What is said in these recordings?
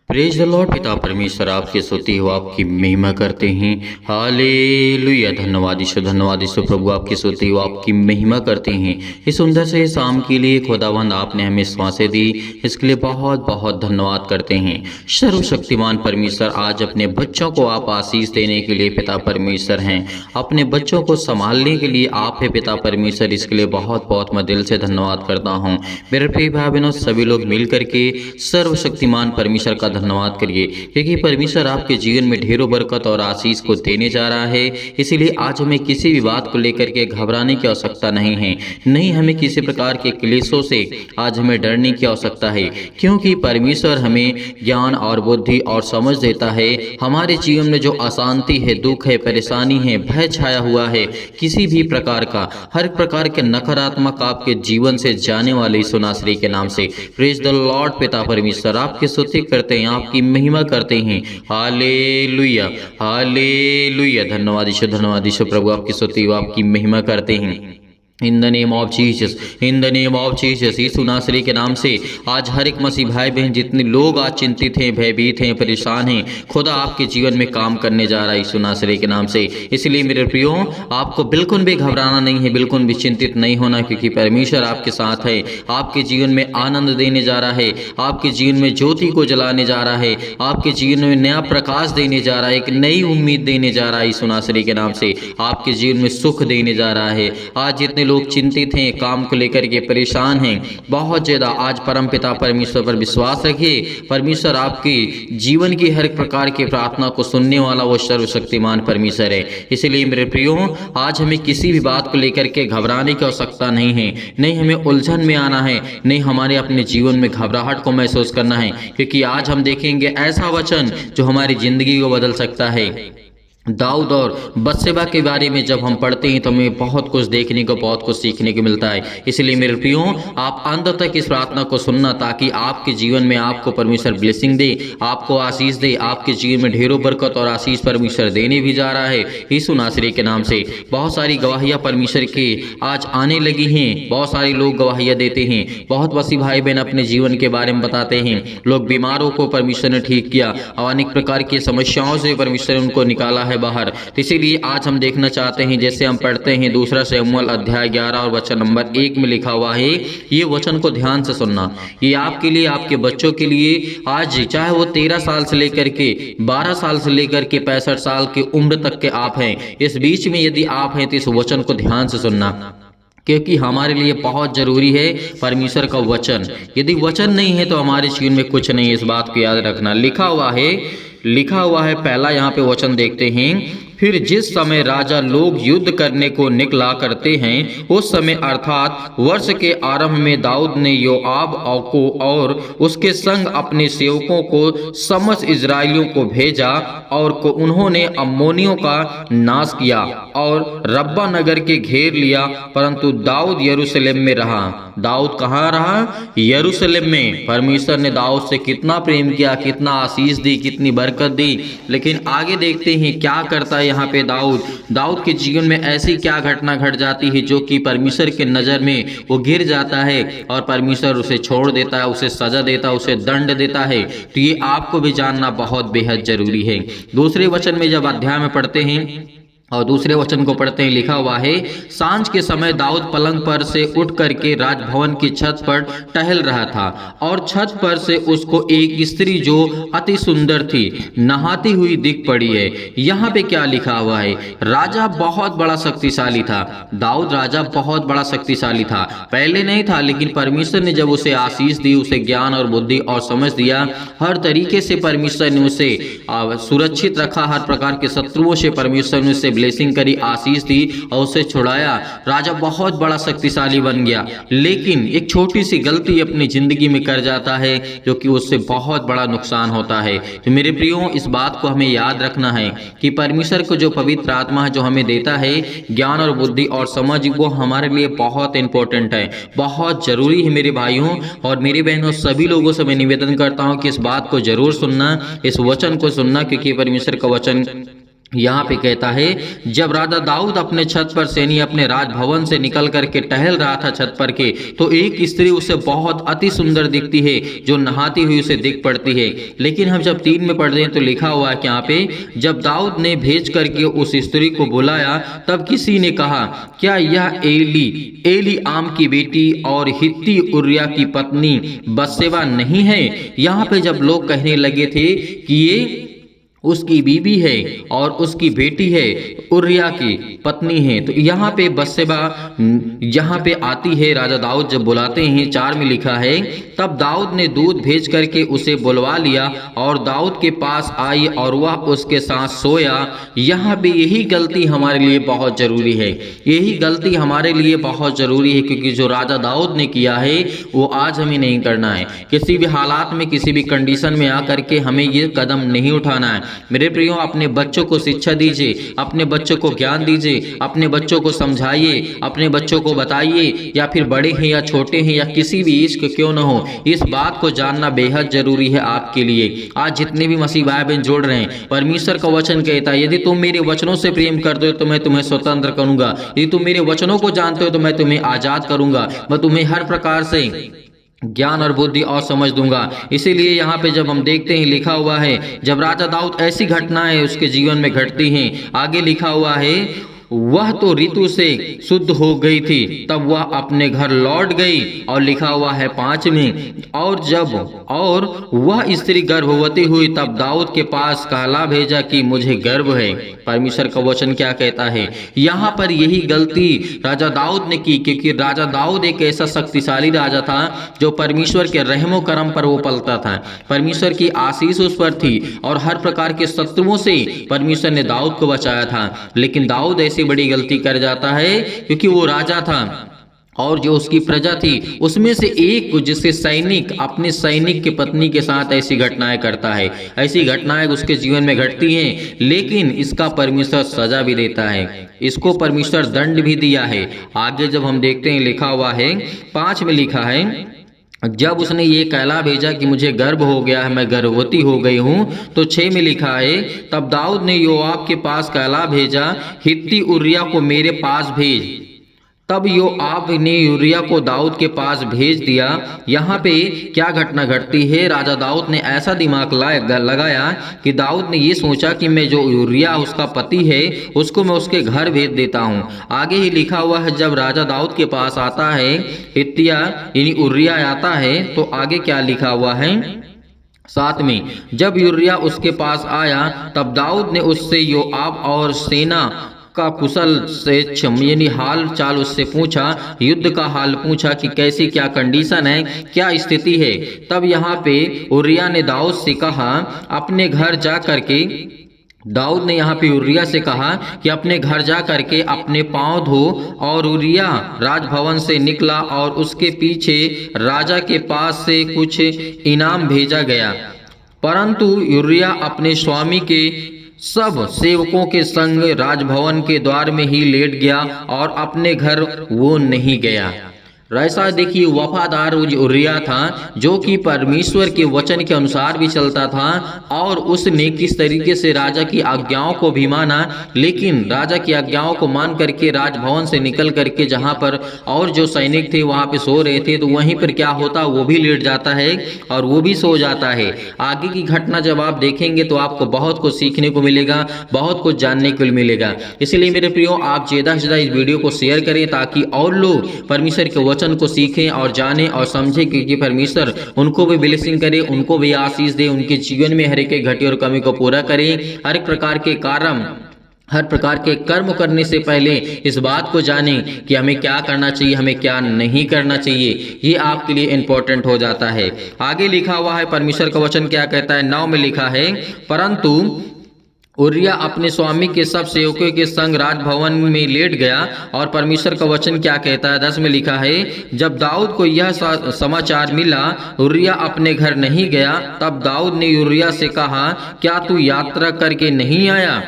Praise the Lord. पिता परमेश्वर आपकी स्तुति हो, आपकी महिमा करते हैं। हालेलुया। धन्यवाद ईश्वर प्रभु, आपकी स्तुति हो, आपकी महिमा करते हैं। इस सुंदर से शाम के लिए खुदावंद आपने हमें सांसें दी, इसके लिए बहुत बहुत धन्यवाद करते हैं। सर्वशक्तिमान परमेश्वर, आज अपने बच्चों को आप आशीष देने के लिए पिता परमेश्वर हैं। अपने बच्चों को संभालने के लिए आप है पिता परमेश्वर, इसके लिए बहुत बहुत मैं दिल से धन्यवाद करता हूँ। मेरे प्रिय भाई बहनों, सभी लोग मिल करके सर्वशक्तिमान परमेश्वर का धन्यवाद करिए, क्योंकि परमेश्वर आपके जीवन में ढेरों बरकत और आशीष को देने जा रहा है। इसीलिए आज हमें किसी भी बात को लेकर के घबराने की आवश्यकता नहीं है, नहीं हमें किसी प्रकार के क्लेशों से आज हमें डरने की आवश्यकता है, क्योंकि परमेश्वर हमें ज्ञान और बुद्धि और समझ देता है। हमारे जीवन में जो अशांति है, दुख है, परेशानी है, भय छाया हुआ है, किसी भी प्रकार का, हर प्रकार के नकारात्मक आपके जीवन से जाने वाले यीशु नासरी के नाम से प्रेज द लॉर्ड। पिता परमेश्वर आपकी स्तुति करते हैं, आपकी महिमा करते हैं। हालेलुया हालेलुया। धन्यवाद ईश्वर प्रभु, आपकी स्तुति व आपकी महिमा करते हैं। In the name of Jesus, in the name of Jesus, यीशु नासरी के नाम से आज हर एक मसीह भाई बहन, जितने लोग आज चिंतित हैं, भयभीत हैं, परेशान हैं, खुदा आपके जीवन में काम करने जा रहा है यीशु नासरी के नाम से। इसलिए मेरे प्रियो, आपको बिल्कुल भी घबराना नहीं है, बिल्कुल भी चिंतित नहीं होना, क्योंकि परमेश्वर आपके साथ है। आपके जीवन में आनंद देने जा रहा है, आपके जीवन में ज्योति को जलाने जा रहा है, आपके जीवन में नया प्रकाश देने जा रहा है, एक नई उम्मीद देने जा रहा है यीशु नासरी के नाम से। आपके जीवन में सुख देने जा रहा है। आज जितने लोग चिंतित हैं, काम को लेकर के परेशान हैं बहुत ज्यादा, आज परमपिता परमेश्वर पर विश्वास रखिए। परमेश्वर आपकी जीवन की हर प्रकार की प्रार्थना को सुनने वाला वो सर्वशक्तिमान परमेश्वर है। इसलिए मेरे प्रियो, आज हमें किसी भी बात को लेकर के घबराने की आवश्यकता नहीं है, नहीं हमें उलझन में आना है, नहीं हमारे अपने जीवन में घबराहट को महसूस करना है, क्योंकि आज हम देखेंगे ऐसा वचन जो हमारी जिंदगी को बदल सकता है। दाऊद और बत्शेबा के बारे में जब हम पढ़ते हैं तो हमें बहुत कुछ देखने को, बहुत कुछ सीखने को मिलता है। इसलिए मेरे प्रियो, आप अंत तक इस प्रार्थना को सुनना, ताकि आपके जीवन में आपको परमेश्वर ब्लेसिंग दे, आपको आशीष दे। आपके जीवन में ढेरों बरकत और आशीष परमेश्वर देने भी जा रहा है यीशु नासरी के नाम से। बहुत सारी गवाहियाँ परमेश्वर की आज आने लगी हैं, बहुत सारे लोग गवाहियाँ देते हैं, बहुत मसीह भाई बहन अपने जीवन के बारे में बताते हैं। लोग बीमारों को परमेश्वर ने ठीक किया और अनेक प्रकार की समस्याओं से परमेश्वर ने उनको निकाला बाहर। तो इसीलिए आज हम देखना चाहते हैं, जैसे हम पढ़ते हैं 2 शमूएल अध्याय 11 और वचन नंबर 1 में लिखा हुआ है। ये वचन को ध्यान से सुनना, ये आपके लिए, आपके बच्चों के लिए। आज चाहे वो 13 साल से लेकर के 12 साल से लेकर के 65 साल की उम्र तक के आप हैं, इस बीच में यदि आप हैं तो इस वचन को ध्यान से सुनना, क्योंकि हमारे लिए बहुत जरूरी है परमेश्वर का वचन। यदि वचन नहीं है तो हमारे जीवन में कुछ नहीं, इस बात को याद रखना। लिखा हुआ है पहला यहाँ पे वचन देखते हैं। फिर जिस समय राजा लोग युद्ध करने को निकला करते हैं, उस समय अर्थात वर्ष के आरंभ में दाऊद ने योआब को और उसके संग अपने सेवकों को समस्त इजराइलियों को भेजा, और उन्होंने अम्मोनियों का नाश किया और रब्बा नगर के घेर लिया। परंतु दाऊद यरूशलेम में रहा। दाऊद कहाँ रहा? यरूशलेम में। परमेश्वर ने दाऊद से कितना प्रेम किया, कितना आशीष दी, कितनी बरकत दी। लेकिन आगे देखते हैं क्या करता है यहाँ पे दाऊद के जीवन में ऐसी क्या घटना घट जाती है जो कि परमेश्वर के नजर में वो गिर जाता है और परमेश्वर उसे छोड़ देता है, उसे सजा देता है, उसे दंड देता है। तो ये आपको भी जानना बहुत बेहद जरूरी है। दूसरे वचन में जब अध्याय में पढ़ते हैं और दूसरे वचन को पढ़ते हैं, लिखा हुआ है, सांझ के समय दाऊद पलंग पर से उठ करके राजभवन की छत पर टहल रहा था, और छत पर से उसको एक स्त्री जो अति सुंदर थी नहाती हुई दिख पड़ी है। यहाँ पे क्या लिखा हुआ है? राजा बहुत बड़ा शक्तिशाली था। दाऊद राजा बहुत बड़ा शक्तिशाली था, पहले नहीं था, लेकिन परमेश्वर ने जब उसे आशीष दी, उसे ज्ञान और बुद्धि और समझ दिया, हर तरीके से परमेश्वर ने उसे सुरक्षित रखा, हर प्रकार के शत्रुओं से परमेश्वर ने उसे ब्लेसिंग करी, आशीष दी और उसे छुड़ाया। राजा बहुत बड़ा शक्तिशाली बन गया, लेकिन एक छोटी सी गलती अपनी जिंदगी में कर जाता है जो कि उससे बहुत बड़ा नुकसान होता है। तो मेरे प्रियो, इस बात को हमें याद रखना है कि परमेश्वर को जो पवित्र आत्मा है जो हमें देता है ज्ञान और बुद्धि और समझ, वो हमारे लिए बहुत इंपॉर्टेंट है, बहुत जरूरी है मेरे भाइयों और मेरी बहनों। सभी लोगों से मैं निवेदन करता हूँ कि इस बात को जरूर सुनना, इस वचन को सुनना, क्योंकि परमेश्वर का वचन यहाँ पे कहता है, जब राजा दाऊद अपने छत पर सेनी अपने राजभवन से निकल करके टहल रहा था छत पर के, तो एक स्त्री उसे बहुत अति सुंदर दिखती है, जो नहाती हुई उसे दिख पड़ती है। लेकिन हम जब 3 में पढ़ते हैं तो लिखा हुआ है कि यहाँ पे, जब दाऊद ने भेज करके उस स्त्री को बुलाया, तब किसी ने कहा, क्या यह एली आम की बेटी और हित्ती उरिया की पत्नी बत्शेबा नहीं है? यहाँ पे जब लोग कहने लगे थे कि ये उसकी बीबी है और उसकी बेटी है, उरिया की पत्नी है, तो यहाँ पे बत्शेबा यहाँ पे आती है। राजा दाऊद जब बुलाते हैं, 4 में लिखा है, तब दाऊद ने दूत भेज करके उसे बुलवा लिया और दाऊद के पास आई और वह उसके साथ सोया। यहाँ पे यही गलती हमारे लिए बहुत ज़रूरी है, यही गलती हमारे लिए बहुत ज़रूरी है, क्योंकि जो राजा दाऊद ने किया है वो आज हमें नहीं करना है। किसी भी हालात में, किसी भी कंडीशन में आकर के हमें ये कदम नहीं उठाना है। मेरे प्रियो, अपने बच्चों को शिक्षा दीजिए, अपने बच्चों को ज्ञान दीजिए, अपने बच्चों को समझाइए, अपने बच्चों को बताइए, या फिर बड़े हैं या छोटे हैं या किसी भी एज के क्यों न हो, इस बात को जानना बेहद जरूरी है आपके लिए। आज जितने भी मसीह भाई बहन जोड़ रहे हैं, परमेश्वर का वचन कहता है, यदि तुम मेरे वचनों से प्रेम करते हो तो मैं तुम्हें स्वतंत्र करूंगा, यदि तुम मेरे वचनों को जानते हो तो मैं तुम्हें आजाद करूंगा, मैं तुम्हें हर प्रकार से ज्ञान और बुद्धि और समझ दूंगा। इसीलिए यहाँ पे जब हम देखते हैं, लिखा हुआ है, जब राजा दाऊद ऐसी घटनाएं उसके जीवन में घटती हैं, आगे लिखा हुआ है, वह तो ऋतु से शुद्ध हो गई थी, तब वह अपने घर लौट गई। और लिखा हुआ है 5 में, और वह स्त्री गर्भवती हुई, तब दाऊद के पास कहला भेजा कि मुझे गर्भ है। परमेश्वर का वचन क्या कहता है, यहाँ पर यही गलती राजा दाऊद ने की, क्योंकि राजा दाऊद एक ऐसा शक्तिशाली राजा था जो परमेश्वर के रहमो करम पर वो पलता था, परमेश्वर की आशीष उस पर थी और हर प्रकार के शत्रुओं से परमेश्वर ने दाऊद को बचाया था। लेकिन दाऊद ऐसी बड़ी गलती कर जाता है, क्योंकि वो राजा था और जो उसकी प्रजा थी उसमें से एक, जिससे सैनिक अपने सैनिक की पत्नी के साथ ऐसी घटनाएं करता है, ऐसी घटनाएं उसके जीवन में घटती हैं, लेकिन इसका परमेश्वर सजा भी देता है, इसको परमेश्वर दंड भी दिया है। आगे जब हम देखते हैं, लिखा हुआ है 5 में लिखा है, जब उसने ये कहला भेजा कि मुझे गर्भ हो गया है, मैं गर्भवती हो गई हूँ, तो 6 में लिखा है, तब दाऊद ने योआब के पास कहला भेजा, हित्ती उरिया को मेरे पास भेज। तब योआब ने यूरिया को दाऊद के पास भेज दिया। यहाँ पे क्या घटना घटती है, राजा दाऊद ने ऐसा दिमाग लगाया कि दाऊद ने ये सोचा कि मैं जो यूरिया उसका पति है उसको मैं उसके घर भेज देता हूँ। आगे ही लिखा हुआ है, जब राजा दाऊद के पास आता है हित्तिया यानी उरिया आता है, तो आगे क्या लिखा हुआ है 7 में, जब यूरिया उसके पास आया, तब दाऊद ने उससे योआब और सेना का कुशल से यानी हाल चाल उससे पूछा, युद्ध का हाल पूछा कि कैसी क्या कंडीशन है, क्या स्थिति है। तब यहाँ पे उरिया ने दाऊद से कहा अपने घर जा करके, दाऊद ने यहाँ पे उरिया से कहा कि अपने घर जा करके अपने पांव धो, और उरिया राजभवन से निकला और उसके पीछे राजा के पास से कुछ इनाम भेजा गया, परंतु उरिया अपने स्वामी के सब सेवकों के संग राजभवन के द्वार में ही लेट गया और अपने घर वो नहीं गया। ऐसा देखिए वफादार उरिया था, जो कि परमेश्वर के वचन के अनुसार भी चलता था, और उसने किस तरीके से राजा की आज्ञाओं को भी माना। लेकिन राजा की आज्ञाओं को मान करके राजभवन से निकल करके जहां पर और जो सैनिक थे वहां पे सो रहे थे, तो वहीं पर क्या होता, वो भी लेट जाता है और वो भी सो जाता है। आगे की घटना जब आप देखेंगे तो आपको बहुत कुछ सीखने को मिलेगा, बहुत कुछ जानने को मिलेगा। इसलिए मेरे प्रियो, आप ज़्यादा से ज़्यादा इस वीडियो को शेयर करें ताकि और लोग परमेश्वर के वचन को सीखें और जानें और समझें, क्योंकि परमेश्वर उनको भी ब्लेसिंग करे, उनको भी आशीष दे, उनके जीवन में हर एक घटी और कमी को पूरा करे। हर एक प्रकार के कारण, हर प्रकार के कर्म करने से पहले इस बात को जानें कि हमें क्या करना चाहिए, हमें क्या नहीं करना चाहिए, ये आपके लिए इंपॉर्टेंट हो जाता है। आगे लिखा हुआ है, परमेश्वर का वचन क्या कहता है, 9 में लिखा है, परंतु उरिया अपने स्वामी के सब सेवकों के संग राजभवन में लेट गया। और परमेश्वर का वचन क्या कहता है, 10 में लिखा है, जब दाऊद को यह समाचार मिला उरिया अपने घर नहीं गया, तब दाऊद ने उरिया से कहा क्या तू यात्रा करके नहीं आया।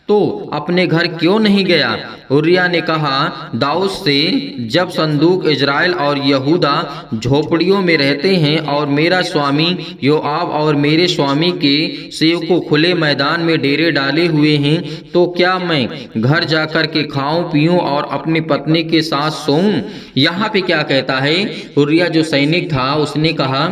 तो अपने घर क्यों नहीं गया? उरिया ने कहा दाऊद से, जब संदूक इजराइल और यहूदा झोपड़ियों में रहते हैं और मेरा स्वामी योआब और मेरे स्वामी के सेवकों खुले मैदान में डेरे डाले हुए हैं, तो क्या मैं घर जाकर के खाऊं पीऊं और अपनी पत्नी के साथ सोऊं? यहाँ पे क्या कहता है, उरिया जो सैनिक था उसने कहा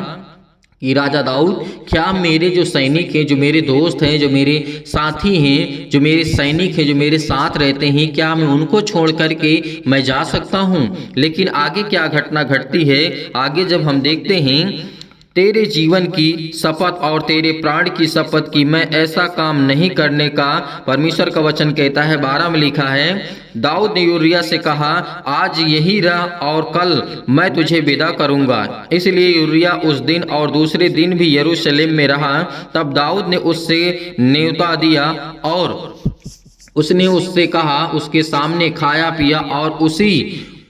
कि राजा दाऊद, क्या मेरे जो सैनिक हैं, जो मेरे दोस्त हैं, जो मेरे साथी हैं, जो मेरे सैनिक हैं, जो मेरे साथ रहते हैं, क्या मैं उनको छोड़ करके मैं जा सकता हूं? लेकिन आगे क्या घटना घटती है, आगे जब हम देखते हैं, तेरे जीवन की शपथ और तेरे प्राण की शपथ की मैं ऐसा काम नहीं करने का परमेश्वर का वचन कहता है। 12 में लिखा है, दाऊद ने यूरिया से कहा, आज यही रह और कल मैं तुझे विदा करूंगा। इसलिए यूरिया उस दिन और दूसरे दिन भी यरूशलेम में रहा। तब दाऊद ने उससे न्योता दिया और उसने उससे कहा, उसके सामने खाया पिया और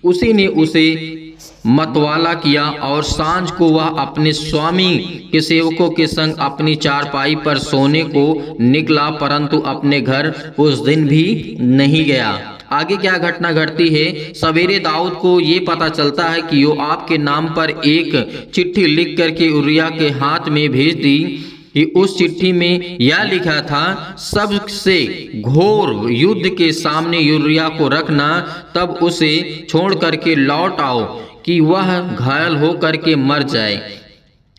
उसी ने उसे मतवाला किया और सांझ को वह अपने स्वामी के सेवकों के संग अपनी चारपाई पर सोने को निकला, परंतु अपने घर उस दिन भी नहीं गया। आगे क्या घटना घटती है, सवेरे दाऊद को ये पता चलता है कि योआब के नाम पर एक चिट्ठी लिख करके उरिया के हाथ में भेज दी कि उस चिट्ठी में यह लिखा था, सबसे घोर युद्ध के सामने यूरिया को रखना, तब उसे छोड़ करके लौट आओ कि वह घायल हो करके मर जाए।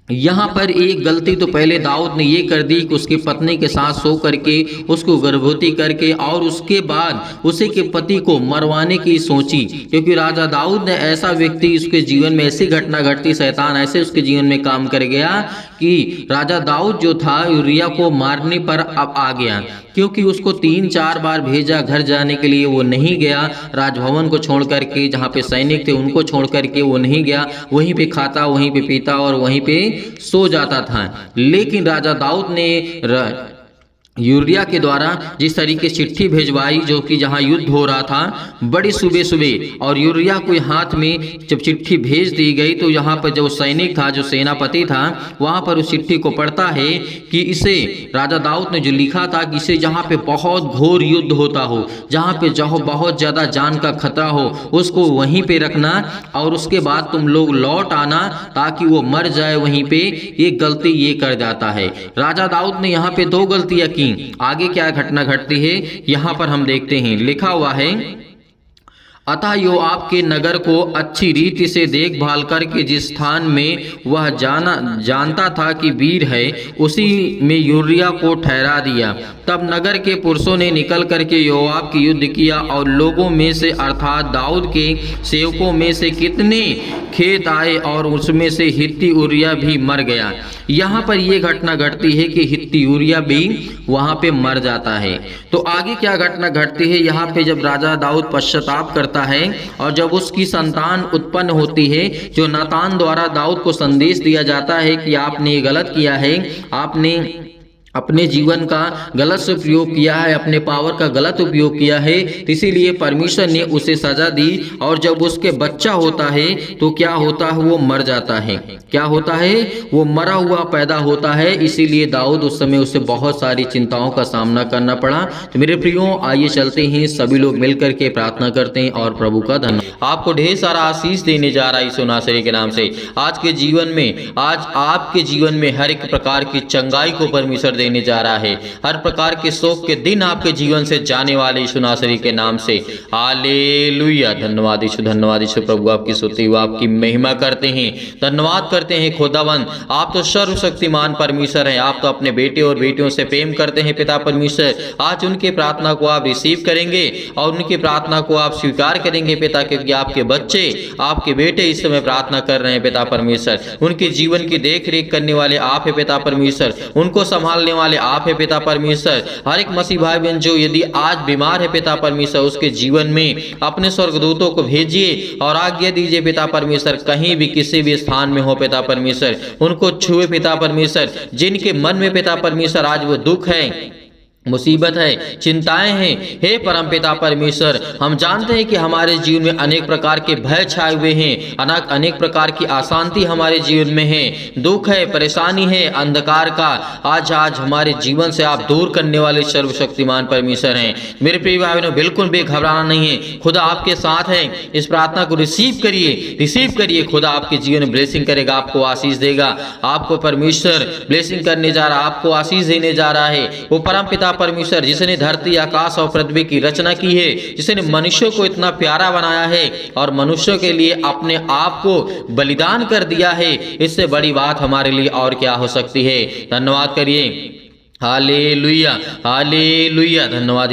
यहाँ पर एक गलती तो पहले दाऊद ने ये कर दी कि उसकी पत्नी के साथ सो करके उसको गर्भवती करके और उसके बाद उसी के पति को मरवाने की सोची, क्योंकि राजा दाऊद ने ऐसा व्यक्ति उसके जीवन में ऐसी घटना घटती, शैतान ऐसे उसके जीवन में काम कर गया कि राजा दाऊद जो था यूरिया को मारने पर अब आ गया, क्योंकि उसको 3-4 बार भेजा घर जाने के लिए, वो नहीं गया। राजभवन को छोड़ करके, जहाँ पे सैनिक थे उनको छोड़ करके वो नहीं गया, वहीं पे खाता, वहीं पे पीता और वहीं पे सो जाता था। लेकिन राजा दाऊद ने यूरिया के द्वारा जिस तरीके चिट्ठी भेजवाई, जो कि जहां युद्ध हो रहा था, बड़ी सुबह सुबह, और यूरिया को हाथ में जब चिट्ठी भेज दी गई तो यहाँ पर जो सैनिक था, जो सेनापति था, वहां पर उस चिट्ठी को पढ़ता है कि इसे राजा दाऊद ने जो लिखा था कि इसे जहाँ पे बहुत घोर युद्ध होता हो, जहाँ पे जहाँ बहुत ज़्यादा जान का खतरा हो, उसको वहीं पे रखना और उसके बाद तुम लोग लौट आना ताकि वो मर जाए वहीं पे। ये गलती ये कर जाता है। राजा दाऊद ने यहाँ पे 2 गलतियां की। आगे क्या घटना घटती है यहां पर हम देखते हैं, लिखा हुआ है, अतः योआब के नगर को अच्छी रीति से देखभाल करके जिस स्थान में वह जानता था कि वीर है, उसी में यूरिया को ठहरा दिया। तब नगर के पुरुषों ने निकल करके योआब की युद्ध किया और लोगों में से अर्थात दाऊद के सेवकों में से कितने खेत आए और उसमें से हित्ती उरिया भी मर गया। यहाँ पर यह घटना घटती है कि हित्ती उरिया भी वहां पे मर जाता है। तो आगे क्या घटना घटती है, यहाँ पे जब राजा दाऊद पश्चाताप करता है और जब उसकी संतान उत्पन्न होती है, जो नातान द्वारा दाऊद को संदेश दिया जाता है कि आपने गलत किया है, आपने अपने जीवन का गलत से उपयोग किया है, अपने पावर का गलत उपयोग किया है, इसीलिए परमेश्वर ने उसे सजा दी। और जब उसके बच्चा होता है तो क्या होता है, वो मर जाता है। क्या होता है, वो मरा हुआ पैदा होता है। इसीलिए दाऊद उस समय उसे बहुत सारी चिंताओं का सामना करना पड़ा। तो मेरे प्रियो, आइए चलते हैं, सभी लोग मिलकर के प्रार्थना करते हैं और प्रभु का धन्यवाद। आपको ढेर सारा आशीष देने जा रहा है यीशु नासरी के नाम से। आज के जीवन में, आज आपके जीवन में हर एक प्रकार की चंगाई को परमेश्वर देने जा रहा है। हर प्रकार के शोक के दिन आपके जीवन से जाने वाले यीशु नासरी के नाम से। हालेलुया। धन्यवाद यीशु, धन्यवाद यीशु। प्रभु आपकी स्तुति व आपकी महिमा करते हैं, धन्यवाद करते हैं खुदावन। आप तो सर्वशक्तिमान परमेश्वर हैं। आप तो अपने बेटे और बेटियों से प्रेम करते हैं पिता परमेश्वर। आज उनकी प्रार्थना को आप रिसीव करेंगे और उनकी प्रार्थना को आप स्वीकार करेंगे पिता, क्योंकि आपके बच्चे, आपके बेटे इस समय प्रार्थना कर रहे हैं पिता परमेश्वर। उनके जीवन की देख रेख करने वाले आप है पिता परमेश्वर, उनको संभालने वाले आप है पिता परमेश्वर। हर एक मसीह भाई बहन जो यदि आज बीमार है पिता परमेश्वर, उसके जीवन में अपने स्वर्गदूतों को भेजिए और आज्ञा दीजिए पिता परमेश्वर, कहीं भी किसी भी स्थान में हो पिता परमेश्वर, उनको छुए पिता परमेश्वर। जिनके मन में पिता परमेश्वर आज वो दुख है, मुसीबत है, चिंताएं हैं। हे परमपिता परमेश्वर, हम जानते हैं कि हमारे जीवन में अनेक प्रकार के भय छाए हुए हैं, अनेक प्रकार की अशांति हमारे जीवन में है, दुख है, परेशानी है, अंधकार का आज हमारे जीवन से आप दूर करने वाले सर्वशक्तिमान परमेश्वर हैं। मेरे प्रिय भाई बहनों, बिल्कुल भी घबराना नहीं है, खुदा आपके साथ है। इस प्रार्थना को रिसीव करिए। खुदा आपके जीवन में ब्लेसिंग करेगा, आपको आशीष देगा। आपको परमेश्वर ब्लेसिंग करने जा रहा है, आपको आशीष देने जा रहा है। वो परमपिता परमेश्वर जिसने धरती, आकाश और पृथ्वी की रचना की है, जिसने मनुष्यों को इतना प्यारा बनाया है और मनुष्यों के लिए अपने आप को बलिदान कर दिया है, इससे बड़ी बात हमारे लिए और क्या हो सकती है। धन्यवाद करिए। हालेलुया, हालेलुया। धन्यवाद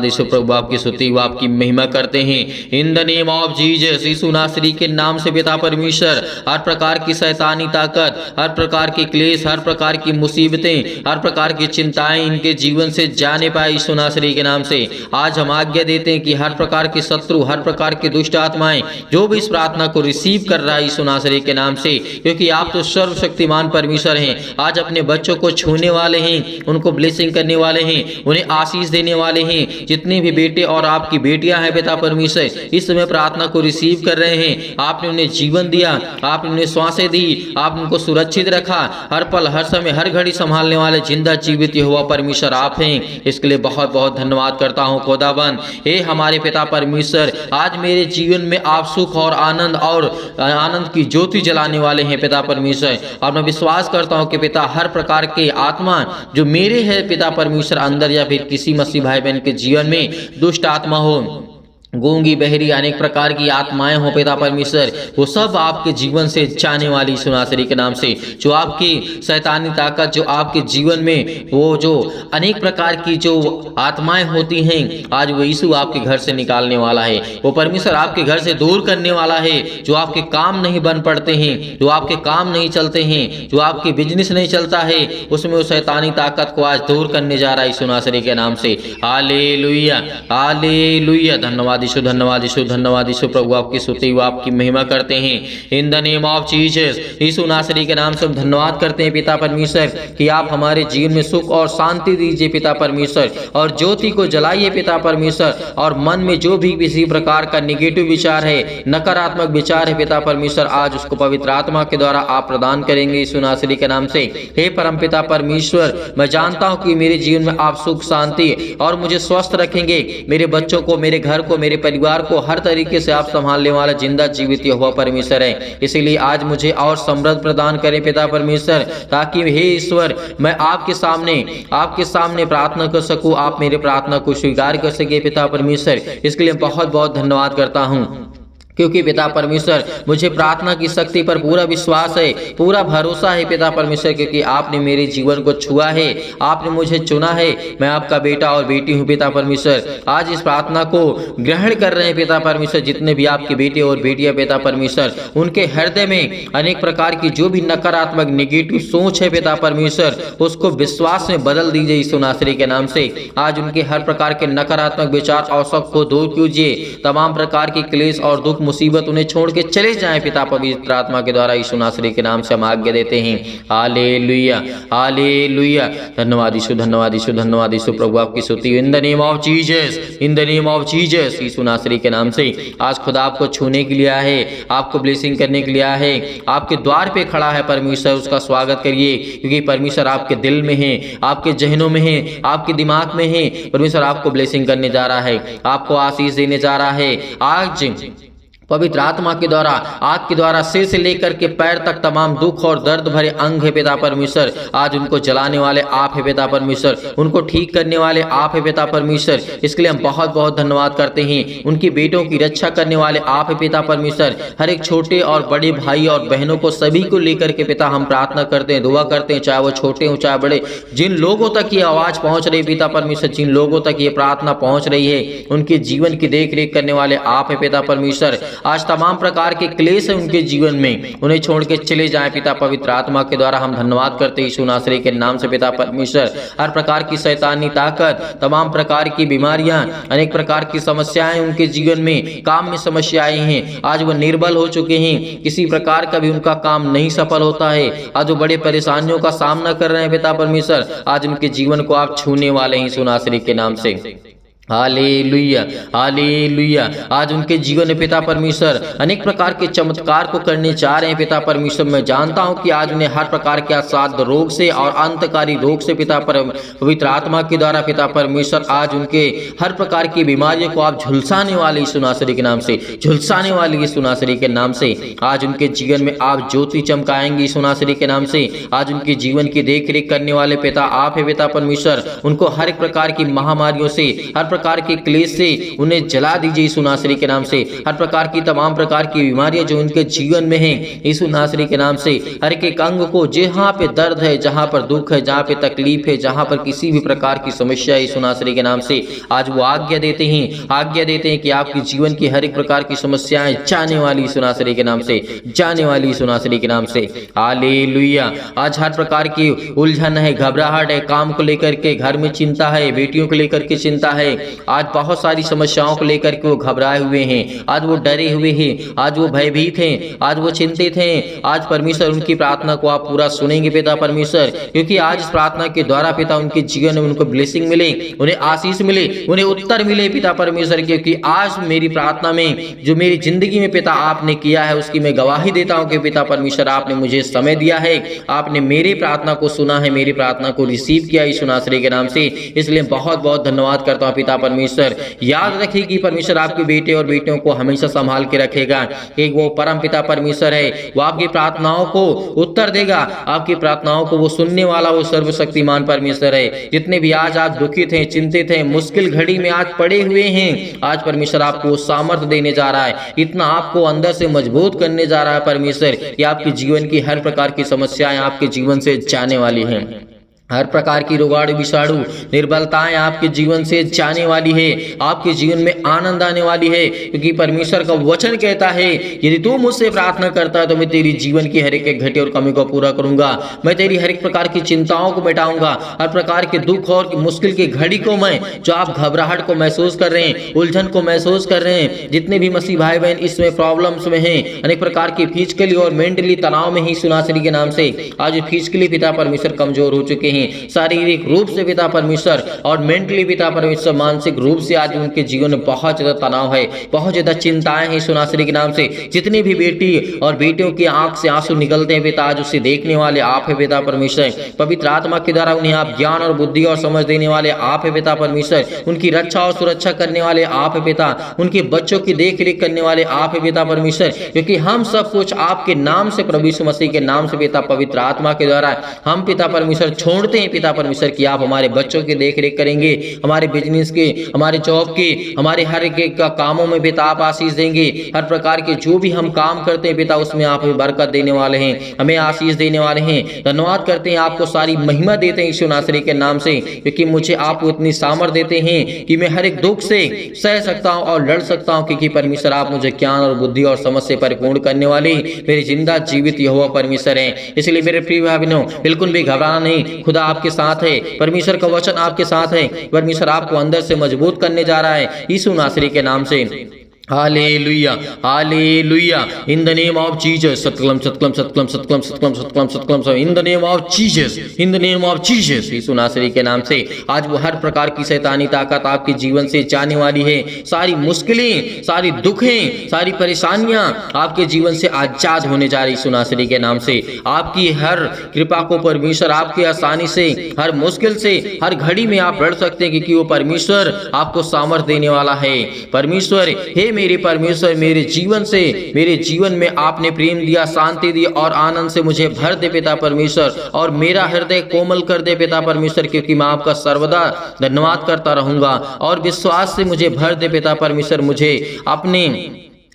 यीशु प्रभु, आपकी स्तुति व आपकी महिमा करते हैं। In the name of Jesus, यीशु नासरी के नाम से पिता परमेश्वर, हर प्रकार की शैतानी ताकत, हर प्रकार की क्लेश, हर प्रकार की मुसीबतें, हर प्रकार की चिंताएं इनके जीवन से जाने पाए यीशु नासरी के नाम से। आज हम आज्ञा देते हैं कि हर प्रकार के शत्रु, हर प्रकार की दुष्ट आत्माएं जो भी इस प्रार्थना को रिसीव कर रहा है यीशु नासरी के नाम से, क्योंकि आप तो सर्वशक्तिमान परमेश्वर हैं, आज अपने बच्चों को छूने वाले हैं, उनको ब्लेसिंग करने वाले हैं, उन्हें आशीष देने वाले हैं। जितने भी बेटे और आपकी बेटियां हैं पिता परमेश्वर, इस समय प्रार्थना को रिसीव कर रहे हैं, आपने उन्हें जीवन दिया, आपने उन्हें श्वासें दी, आपने उनको सुरक्षित रखा, हर पल, हर समय, हर घड़ी संभालने वाले जिंदा जीवित यहोवा परमेश्वर आप हैं। इसके लिए बहुत बहुत धन्यवाद करता हूँ खुदाबंद। हे हमारे पिता परमेश्वर, आज मेरे जीवन में आप सुख और आनंद की ज्योति जलाने वाले हैं पिता परमेश्वर। और मैं विश्वास करता हूँ कि पिता हर प्रकार के आत्मा जो मेरे है पिता परमेश्वर अंदर, या फिर किसी मसीह भाई बहन के जीवन में दुष्ट आत्मा हो, गूंगी, बहरी, अनेक प्रकार की आत्माएं हो पिता परमेश्वर, वो सब आपके जीवन से जाने वाली यीशु नासरी के नाम से। जो आपकी शैतानी ताकत, जो आपके जीवन में वो जो अनेक प्रकार की जो आत्माएं होती हैं, आज वो यीशु आपके घर से निकालने वाला है। वो परमेश्वर आपके घर से दूर करने वाला है। जो आपके काम नहीं बन पड़ते हैं, जो आपके काम नहीं चलते हैं, जो आपके बिजनेस नहीं चलता है, उसमें वो शैतानी ताकत को आज दूर करने जा रहा है यीशु नासरी के नाम से। हालेलुया, हालेलुया। धन्यवाद यीशु प्रभु, आपकी स्तुति व आपकी महिमा करते हैं। In the name of Jesus, यीशु नासरी के नाम से हम धन्यवाद करते हैं पिता परमेश्वर कि आप हमारे जीवन में सुख और शांति दीजिए पिता परमेश्वर, और ज्योति को जलाइए पिता परमेश्वर। और मन में जो भी किसी प्रकार का निगेटिव विचार है, नकारात्मक विचार है पिता परमेश्वर, आज उसको पवित्र आत्मा के द्वारा आप प्रदान करेंगे यीशु नासरी के नाम से। हे परम पिता परमेश्वर, मैं जानता हूँ कि मेरे जीवन में आप सुख, शांति और मुझे स्वस्थ रखेंगे, मेरे बच्चों को, मेरे घर को, मेरे परिवार को हर तरीके से आप संभालने वाला जिंदा जीवित यहोवा परमेश्वर है। इसीलिए आज मुझे और समृद्ध प्रदान करें पिता परमेश्वर, ताकि हे ईश्वर मैं आपके सामने प्रार्थना कर सकूं, आप मेरे प्रार्थना को स्वीकार कर सके पिता परमेश्वर। इसके लिए बहुत बहुत धन्यवाद करता हूँ, क्योंकि पिता परमेश्वर मुझे प्रार्थना की शक्ति पर पूरा विश्वास है, पूरा भरोसा है पिता परमेश्वर, क्योंकि आपने मेरे जीवन को छुआ है, आपने मुझे चुना है। मैं आपका बेटा और बेटी हूँ पिता परमेश्वर। आज इस प्रार्थना को ग्रहण कर रहे हैं पिता परमेश्वर जितने भी आपके बेटे और बेटियां पिता परमेश्वर, उनके हृदय में अनेक प्रकार की जो भी नकारात्मक नेगेटिव सोच है पिता परमेश्वर, उसको विश्वास में बदल दीजिए यीशु नासरी के नाम से। आज उनके हर प्रकार के नकारात्मक विचार और शक को दूर कीजिए, तमाम प्रकार की क्लेश और दुख मुसीबत उन्हें छोड़ के चले जाएं पिता पवित्र आत्मा के द्वारा, यीशु नासरी के नाम से हम आज्ञा देते हैं। हालेलुया, हालेलुया। धन्यवाद यीशु प्रभु, आपकी स्तुति। In the name of Jesus, in the name of Jesus, यीशु नासरी के नाम से आज खुदा आपको छूने के लिए आया है, आपको ब्लेसिंग करने के लिए आया है, आपके द्वार पे खड़ा है परमेश्वर, उसका स्वागत करिए, क्योंकि परमेश्वर आपके दिल में है, आपके जहनों में है, आपके दिमाग में है। परमेश्वर आपको ब्लेसिंग करने जा रहा है, आपको आशीष देने जा रहा है। आज पवित्र आत्मा के द्वारा, आग के द्वारा सिर से लेकर के पैर तक तमाम दुख और दर्द भरे अंग है पिता परमेश्वर, आज उनको जलाने वाले आप है पिता परमेश्वर, उनको ठीक करने वाले आप है पिता परमेश्वर। इसके लिए हम बहुत बहुत धन्यवाद करते हैं। उनकी बेटों की रक्षा करने वाले आप है पिता परमेश्वर। हर एक छोटे और बड़े भाई और बहनों को, सभी को लेकर के पिता हम प्रार्थना करते हैं, दुआ करते हैं, चाहे वो छोटे हो चाहे बड़े, जिन लोगों तक ये आवाज पहुंच रही पिता परमेश्वर, जिन लोगों तक ये प्रार्थना पहुंच रही है, उनके जीवन की देख रेख करने वाले आप है पिता परमेश्वर। आज तमाम प्रकार के क्लेश है उनके जीवन में, उन्हें छोड़ के चले जाएं पिता पवित्र आत्मा के द्वारा। हम धन्यवाद करते हैं यीशु नासरी के नाम से पिता परमेश्वर। हर प्रकार की शैतानी ताकत, तमाम प्रकार की बीमारियां, अनेक प्रकार की समस्याएं उनके जीवन में, काम में समस्याएं हैं, आज वो निर्बल हो चुके हैं, किसी प्रकार का भी उनका काम नहीं सफल होता है, आज वो बड़े परेशानियों का सामना कर रहे हैं पिता परमेश्वर। आज उनके जीवन को आप छूने वाले हैं यीशु नासरी के नाम से। हालेलुया, हालेलुया। आज उनके जीवन में पिता परमेश्वर अनेक प्रकार के चमत्कार को करने जा रहे हैं पिता परमेश्वर। मैं जानता हूं कि आज उन्हें हर प्रकार के असाध्य रोग से और अंतकारी रोग से पिता पवित्र आत्मा के द्वारा पिता परमेश्वर आज उनके हर प्रकार की बीमारियों को आप झुलसाने वाले यीशु नासरी के नाम से, झुलसाने वाले यीशु नासरी के नाम से। आज उनके जीवन में आप ज्योति चमकाएंगे यीशु नासरी के नाम से। आज उनके जीवन की देख रेख करने वाले पिता आप है पिता परमेश्वर। उनको हर एक प्रकार की महामारियों से, हर प्रकार के क्लेश से उन्हें जला दीजिए यीशु नासरी के नाम से। हर प्रकार की तमाम प्रकार की बीमारियां जो उनके जीवन में हैं यीशु नासरी के नाम से, हर एक अंग को जहां पे दर्द है, जहां पर दुख है, जहां पे तकलीफ है, जहां पर किसी भी प्रकार की समस्या है यीशु नासरी के नाम से, आज वो आज्ञा देते हैं कि आपके जीवन की हर एक प्रकार की समस्याएं जाने वाली यीशु नासरी के नाम से, जाने वाली यीशु नासरी के नाम से। हालेलुया। आज हर प्रकार की उलझन है, घबराहट है, काम को लेकर के घर में चिंता है, बेटियों को लेकर के चिंता है, आज बहुत सारी समस्याओं को लेकर के वो घबराए हुए हैं, आज वो डरे हुए हैं, आज वो भयभीत हैं, आज वो चिंतित हैं। आज परमेश्वर उनकी प्रार्थना को आप पूरा सुनेंगे पिता परमेश्वर, क्योंकि आज इस प्रार्थना के द्वारा पिता उनके जीवन में उनको ब्लेसिंग मिले, उन्हें आशीष मिले, उन्हें उत्तर मिले पिता परमेश्वर। क्योंकि आज मेरी प्रार्थना में जो मेरी जिंदगी में पिता आपने किया है उसकी मैं गवाही देता हूं कि पिता परमेश्वर आपने मुझे समय दिया है, आपने मेरी प्रार्थना को सुना है, मेरी प्रार्थना को रिसीव किया यीशु नासरी के नाम से। इसलिए बहुत बहुत धन्यवाद करता हूं पिता परमेश्वर। याद रखिए कि परमेश्वर आपके बेटे और बेटियों को हमेशा संभाल के रखेगा। एक वो परम पिता परमेश्वर है, वो आपकी प्रार्थनाओं को उत्तर देगा, आपकी प्रार्थनाओं को वो सुनने वाला वो सर्वशक्तिमान परमेश्वर है। जितने भी आज आप दुखित हैं, चिंतित हैं, मुश्किल घड़ी में आज पड़े हुए हैं, आज परमेश्वर आपको सामर्थ्य देने जा रहा है, इतना आपको अंदर से मजबूत करने जा रहा है परमेश्वर कि आपके जीवन की हर प्रकार की समस्याएं आपके जीवन से जाने वाली हैं। हर प्रकार की रोगाणु विषाणु निर्बलताएं आपके जीवन से जाने वाली है, आपके जीवन में आनंद आने वाली है। क्योंकि परमेश्वर का वचन कहता है यदि तू मुझसे प्रार्थना करता है तो मैं तेरी जीवन की हर एक घटे और कमी को पूरा करूंगा, मैं तेरी हर एक प्रकार की चिंताओं को मिटाऊंगा, हर प्रकार के दुख और मुश्किल की घड़ी को मैं, जो आप घबराहट को महसूस कर रहे हैं, उलझन को महसूस कर रहे हैं, जितने भी मसीह भाई बहन इसमें प्रॉब्लम्स में हैं, अनेक प्रकार की फिजिकली और मेंटली तनाव में ही सुनासरी के नाम से आज फिजिकली पिता परमेश्वर कमजोर हो चुके हैं, शारीरिक रूप से पिता परमेश्वर और मेंटली पिता परमेश्वर मानसिक रूप से आज उनके जीवन में बहुत ज्यादा तनाव है, बहुत ज्यादा चिंताएं हैं सुनासरी के नाम से। जितनी भी बेटी और बेटियों की आंख से आंसू निकलते हैं पिता, आज उसे देखने वाले आप है पिता परमेश्वर। पवित्र आत्मा के द्वारा उन्हें आप ज्ञान और बुद्धि और समझ देने वाले आप है पिता परमेश्वर। उनकी रक्षा और सुरक्षा करने वाले आप है पिता, उनके बच्चों की देख रेख करने वाले आप है पिता परमेश्वर। क्योंकि हम सब कुछ आपके नाम से, प्रभु यीशु मसीह के नाम से पिता पवित्र आत्मा के द्वारा हम पिता परमेश्वर छोड़ते हैं पिता परमेश्वर कि आप हमारे बच्चों की देख रेख करेंगे, हमारे बिजनेस के, हमारे जॉब के, हमारे हर एक का कामों में पिता आप आशीष देंगे। हर प्रकार के जो भी हम काम करते हैं पिता उसमें आप हमें बरकत देने वाले हैं, हमें आशीष देने वाले हैं। धन्यवाद करते हैं, आपको सारी महिमा देते हैं यीशु नासरी के नाम से। क्योंकि मुझे आप इतनी सामर्थ देते हैं कि मैं हर एक दुख से सह सकता हूं और लड़ सकता हूं, क्योंकि परमेश्वर आप मुझे ज्ञान और बुद्धि और समझ से परिपूर्ण करने वाले मेरे जिंदा जीवित यहोवा परमेश्वर हैं। इसलिए मेरे प्रिय भाई बहनों बिल्कुल भी घबराना नहीं, खुदा आपके साथ है, परमेश्वर का वचन आपके साथ है, परमेश्वर आपको अंदर से मजबूत करने जा रहा है यीशु नासरी के नाम से। हालेलुया, हालेलुया। In the name of Jesus, सतकलम सतकलम सतकलम सतकलम सतकलम सतकलम सतकलम, in the name of Jesus, in the name of Jesus, यीशु नासरी के नाम से आज वो हर प्रकार की शैतानी ताकत आपके जीवन से जाने वाली है। सारी मुश्किलें, सारी दुखें, सारी परेशानियां आपके जीवन से आजाद होने जा रही यीशु नासरी के नाम से। आपकी हर कृपा को परमेश्वर आपकी आसानी से, हर मुश्किल से, हर घड़ी में आप लड़ सकते हैं, क्योंकि वो परमेश्वर आपको सामर्थ देने वाला है। परमेश्वर हे मेरे परमेश्वर, मेरे जीवन से, मेरे जीवन में आपने प्रेम दिया, शांति दी और आनंद से मुझे भर दे पिता परमेश्वर, और मेरा हृदय कोमल कर दे पिता परमेश्वर, क्योंकि मैं आपका सर्वदा धन्यवाद करता रहूंगा। और विश्वास से मुझे भर दे पिता परमेश्वर, मुझे अपने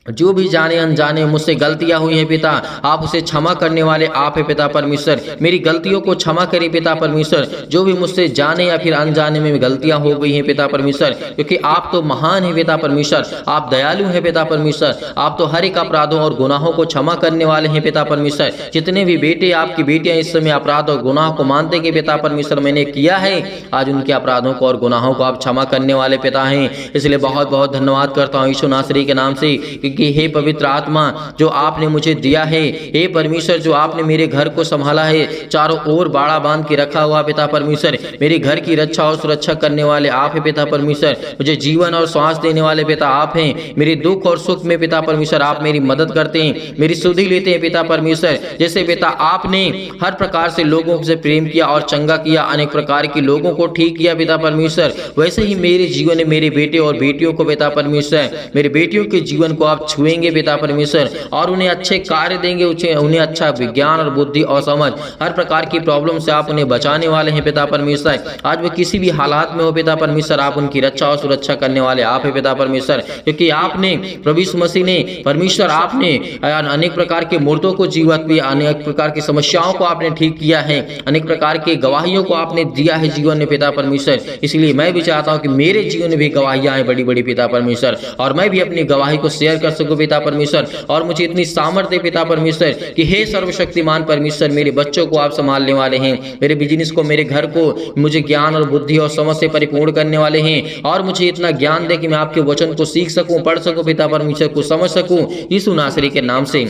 जो भी जाने अनजाने मुझसे गलतियां हुई हैं पिता, आप उसे क्षमा करने वाले आप हैं पिता परमेश्वर। मेरी गलतियों को क्षमा करिए पिता परमेश्वर। जो भी मुझसे जाने या फिर अनजाने में गलतियां हो गई हैं पिता परमेश्वर, क्योंकि आप तो महान हैं पिता परमेश्वर, आप दयालु हैं पिता परमेश्वर, आप तो हर एक अपराधों और गुनाहों को क्षमा करने वाले हैं पिता परमेश्वर। जितने भी बेटे आपकी बेटियां इस समय अपराध और गुनाह को मानते कि पिता परमेश्वर मैंने किया है, आज उनके अपराधों को और गुनाहों को आप क्षमा करने वाले पिता हैं। इसलिए बहुत बहुत धन्यवाद करता हूँ यीशु नासरी के नाम से कि हे पवित्र आत्मा जो आपने मुझे दिया है, हे परमेश्वर जो आपने मेरे घर को संभाला है, चारों ओर बाड़ा बांध के रखा हुआ पिता परमेश्वर, मेरे घर की रक्षा और सुरक्षा करने वाले आप हैं पिता परमेश्वर। मुझे जीवन और श्वास देने वाले पिता आप हैं। मेरे दुख और सुख में पिता परमेश्वर आप मेरी मदद करते हैं, मेरी सुधि लेते हैं पिता परमेश्वर। जैसे पिता आपने हर प्रकार से लोगों से प्रेम किया और चंगा किया, अनेक प्रकार के लोगों को ठीक किया पिता परमेश्वर, वैसे ही मेरे जीवन में मेरे बेटे और बेटियों को पिता परमेश्वर, मेरे बेटियों के जीवन को आप छुएंगे पिता परमेश्वर और उन्हें अच्छे कार्य देंगे, उन्हें अच्छा विज्ञान और बुद्धि और समझ, हर प्रकार की प्रॉब्लम से आप उन्हें बचाने वाले हैं पिता परमेश्वर। आज वो किसी भी हालात में हो पिता परमेश्वर, आप उनकी रक्षा और सुरक्षा करने वाले आप हैं पिता परमेश्वर। क्योंकि आपने प्रभु यीशु मसीह ने परमेश्वर आपने अनेक प्रकार के मुर्दों को जीवित किया, अनेक प्रकार की समस्याओं को आपने ठीक किया है, अनेक प्रकार के गवाहियों को आपने दिया है जीवन में पिता परमेश्वर। इसलिए मैं भी चाहता हूँ कि मेरे जीवन में भी गवाहियां हैं बड़ी बड़ी पिता परमेश्वर, और मैं भी अपनी गवाही को शेयर कर सकूं पिता परमेश्वर। और मुझे इतनी सामर्थ्य पिता परमेश्वर कि हे सर्वशक्तिमान परमेश्वर, मेरे बच्चों को आप संभालने वाले हैं, मेरे बिजनेस को, मेरे घर को मुझे ज्ञान और बुद्धि और समझ से परिपूर्ण करने वाले हैं, और मुझे इतना ज्ञान दे कि मैं आपके वचन को सीख सकूं, पढ़ सकूं पिता परमेश्वर, को समझ सकूं यीशु नासरी के नाम से।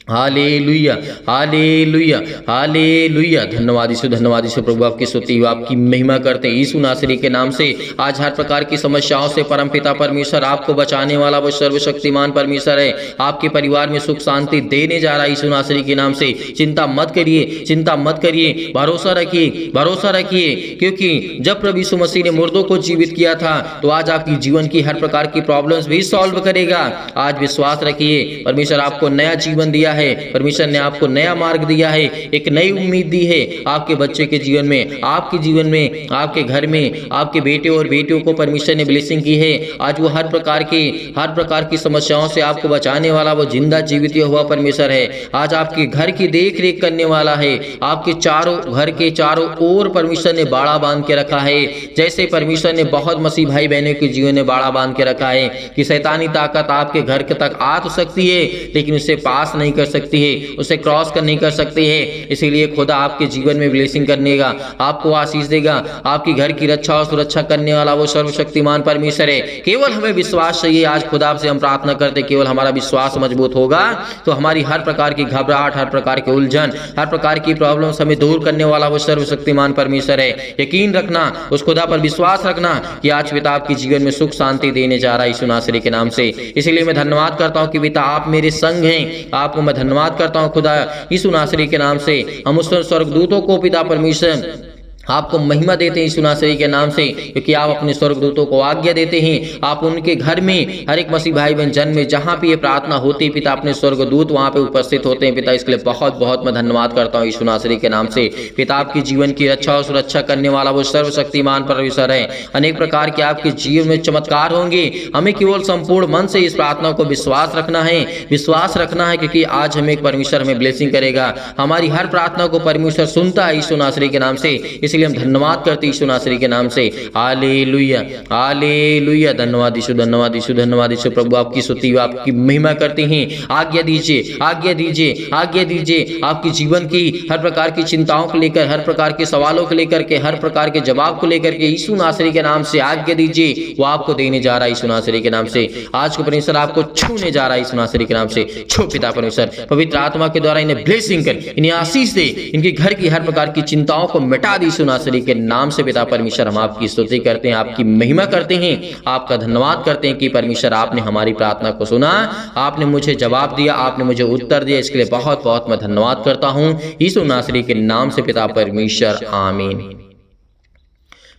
हालेलुया हालेलुया हालेलुया। धन्यवाद यीशु प्रभु, आपकी स्तुति हो, आपकी महिमा करते हैं यीशु नासरी के नाम से। आज हर प्रकार की समस्याओं से परम पिता परमेश्वर आपको बचाने वाला वो सर्वशक्तिमान परमेश्वर है, आपके परिवार में सुख शांति देने जा रहा है यीशु नासरी के नाम से। चिंता मत करिए, चिंता मत करिए, भरोसा रखिए, भरोसा रखिए, क्योंकि जब प्रभु यीशु मसीह ने मुर्दों को जीवित किया था तो आज आपकी जीवन की हर प्रकार की प्रॉब्लम्स भी सॉल्व करेगा। आज विश्वास रखिए, परमेश्वर आपको नया जीवन दिया है, परमेश्वर ने आपको नया मार्ग दिया है, एक नई उम्मीद दी है आपके बच्चे के जीवन में, आपके जीवन में, आपके घर में, आपके बेटे और बेटियों को परमेश्वर ने ब्लेसिंग की है। आज वो हर प्रकार की समस्याओं से आपको बचाने वाला वो जिंदा जीवित हुआ परमेश्वर है। आज आपके घर की देख रेख करने वाला है, आपके घर के चारों ओर परमेश्वर ने बाड़ा बांध के रखा है। जैसे परमेश्वर ने बहुत मसीह भाई बहनों के जीवन में बाड़ा बांध के रखा है कि शैतानी ताकत आपके घर तक आ तो सकती है लेकिन उससे पास नहीं कर सकती है, उसे क्रॉस कर नहीं कर सकती है। इसीलिए खुदा आपके जीवन में ब्लेसिंग करने का, आपको आशीष देगा, आपकी घर की रक्षा और सुरक्षा करने वाला वो सर्वशक्तिमान परमेश्वर है। केवल हमें विश्वास चाहिए। आज खुदा से हम प्रार्थना करते, केवल हमारा विश्वास मजबूत होगा तो हमारी हर प्रकार की घबराहट, हर प्रकार की उलझन, हर प्रकार की प्रॉब्लम्स हमें दूर करने वाला वो सर्वशक्तिमान परमेश्वर है। यकीन रखना, उस खुदा पर विश्वास रखना कि आज पिता आपके जीवन में सुख शांति देने जा रहा है यीशु नासरी के नाम से। इसलिए मैं धन्यवाद करता हूँ कि पिता आप मेरे संग हैं। आपको मैं धन्यवाद करता हूं खुदा यीशु नासरी के नाम से। हम उस स्वर्गदूतों को पिता परमेश्वर आपको महिमा देते हैं यीशु नासरी के नाम से, क्योंकि आप अपने स्वर्गदूतों को आज्ञा देते हैं। आप उनके घर में, हर एक मसीह भाई बहन जन में जहां भी ये प्रार्थना होती है पिता, अपने स्वर्गदूत वहां पे उपस्थित होते हैं पिता। इसके लिए बहुत बहुत मैं धन्यवाद करता हूं यीशु नासरी के नाम से। पिता आपके जीवन की रक्षा और सुरक्षा करने वाला वो सर्वशक्तिमान परमेश्वर है। अनेक प्रकार के आपके जीवन में चमत्कार होंगे। हमें केवल संपूर्ण मन से इस प्रार्थना को विश्वास रखना है, विश्वास रखना है, क्योंकि आज हमें परमेश्वर हमें ब्लेसिंग करेगा। हमारी हर प्रार्थना को परमेश्वर सुनता है यीशु नासरी के नाम से। इसलिए हम धन्यवाद करते यीशु नासरी के नाम से। हालेलुया हालेलुया। धन्यवाद यीशु, धन्यवाद यीशु, धन्यवाद यीशु प्रभु, आपकी स्तुति, आपकी महिमा करते हैं। आज्ञा दीजिए, आज्ञा दीजिए, आज्ञा दीजिए। आपकी जीवन की हर प्रकार की चिंताओं को लेकर, हर प्रकार के सवालों को लेकर के, हर प्रकार के जवाब को लेकर के यीशु नासरी के नाम से आज्ञा दीजिए। वो आपको देने जा रहा है यीशु नासरी के नाम से। आज को परमेश्वर आपको छूने जा रहा है यीशु नासरी के नाम से। छू पिता परमेश्वर, पवित्र आत्मा के द्वारा इन्हें ब्लेसिंग कर, इन्हें आशीष दे, इनके घर की हर प्रकार की चिंताओं को मिटा दी यीशु नासरी के नाम से। पिता परमेश्वर, हम आपकी स्तुति करते हैं, आपकी महिमा करते हैं, आपका धन्यवाद करते हैं कि परमेश्वर आपने हमारी प्रार्थना को सुना, आपने मुझे जवाब दिया, आपने मुझे उत्तर दिया। इसके लिए बहुत बहुत मैं धन्यवाद करता हूं यीशु नासरी के नाम से पिता परमेश्वर, आमीन।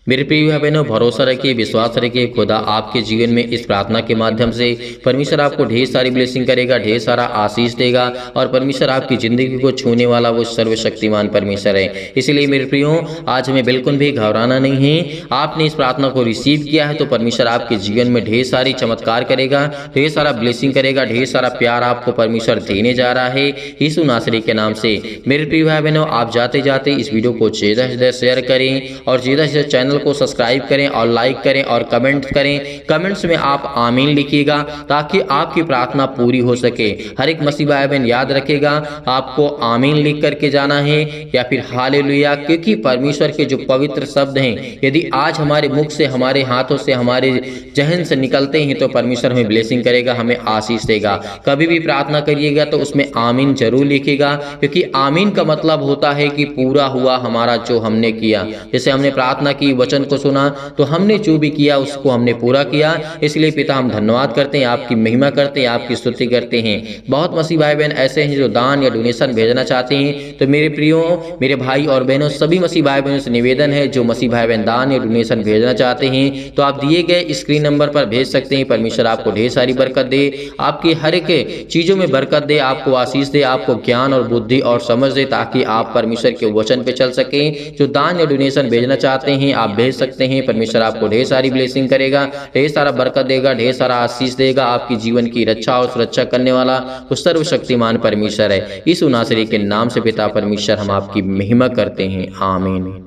मेरे प्रिय भाई बहनों, भरोसा रखिए, विश्वास रखिए, खुदा आपके जीवन में इस प्रार्थना के माध्यम से परमेश्वर आपको ढेर सारी ब्लेसिंग करेगा, ढेर सारा आशीष देगा और परमेश्वर आपकी ज़िंदगी को छूने वाला वो सर्वशक्तिमान परमेश्वर है। इसलिए मेरे प्रियो, आज हमें बिल्कुल भी घबराना नहीं है। आपने इस प्रार्थना को रिसीव किया है तो परमेश्वर आपके जीवन में ढेर सारी चमत्कार करेगा, ढेर सारा ब्लेसिंग करेगा, ढेर सारा प्यार आपको परमेश्वर देने जा रहा है यीशु नासरी के नाम से। मेरे प्रिय भाई बहनों, आप जाते जाते इस वीडियो को ज़्यादा से ज़्यादा शेयर करें और ज़्यादा से ज़्यादा चैनल को सब्सक्राइब करें और लाइक करें और कमेंट करें। कमेंट्स में आप आमीन लिखिएगा ताकि आपकी प्रार्थना पूरी हो सके। हर एक मसीह भाई बहन याद रखेगा, आपको आमीन लिख करके जाना है या फिर हालेलुया, क्योंकि परमेश्वर के जो पवित्र शब्द हैं यदि आज हमारे मुख से, हमारे हाथों से, हमारे जहन से निकलते हैं तो परमेश्वर हमें ब्लेसिंग करेगा, हमें आशीष देगा। कभी भी प्रार्थना करिएगा तो उसमें आमीन जरूर लिखिएगा, क्योंकि आमीन का मतलब होता है कि पूरा हुआ हमारा जो हमने किया। जैसे हमने प्रार्थना की, वचन को सुना, तो हमने जो भी किया उसको हमने पूरा किया। इसलिए पिता हम धन्यवाद करते हैं, आपकी महिमा करते हैं, आपकी स्तुति करते हैं। बहुत मसीह भाई बहन ऐसे हैं जो दान या डोनेशन भेजना चाहते हैं, तो मेरे प्रियो, मेरे भाई और बहनों, सभी मसीह भाई बहनों से निवेदन है, जो मसीह भाई बहन दान या डोनेशन भेजना चाहते हैं तो आप दिए गए स्क्रीन नंबर पर भेज सकते हैं। परमेश्वर आपको ढेर सारी बरकत दे, आपकी हर एक चीजों में बरकत दे, आपको आशीष दे, आपको ज्ञान और बुद्धि और समझ दे, ताकि आप परमेश्वर के वचन पे चल सके। जो दान या डोनेशन भेजना चाहते हैं आप भेज सकते हैं। परमेश्वर आपको ढेर सारी ब्लेसिंग करेगा, ढेर सारा बरकत देगा, ढेर सारा आशीष देगा। आपकी जीवन की रक्षा और सुरक्षा करने वाला वो सर्वशक्तिमान परमेश्वर है। यीशु नासरी के नाम से पिता परमेश्वर हम आपकी महिमा करते हैं। आमीन।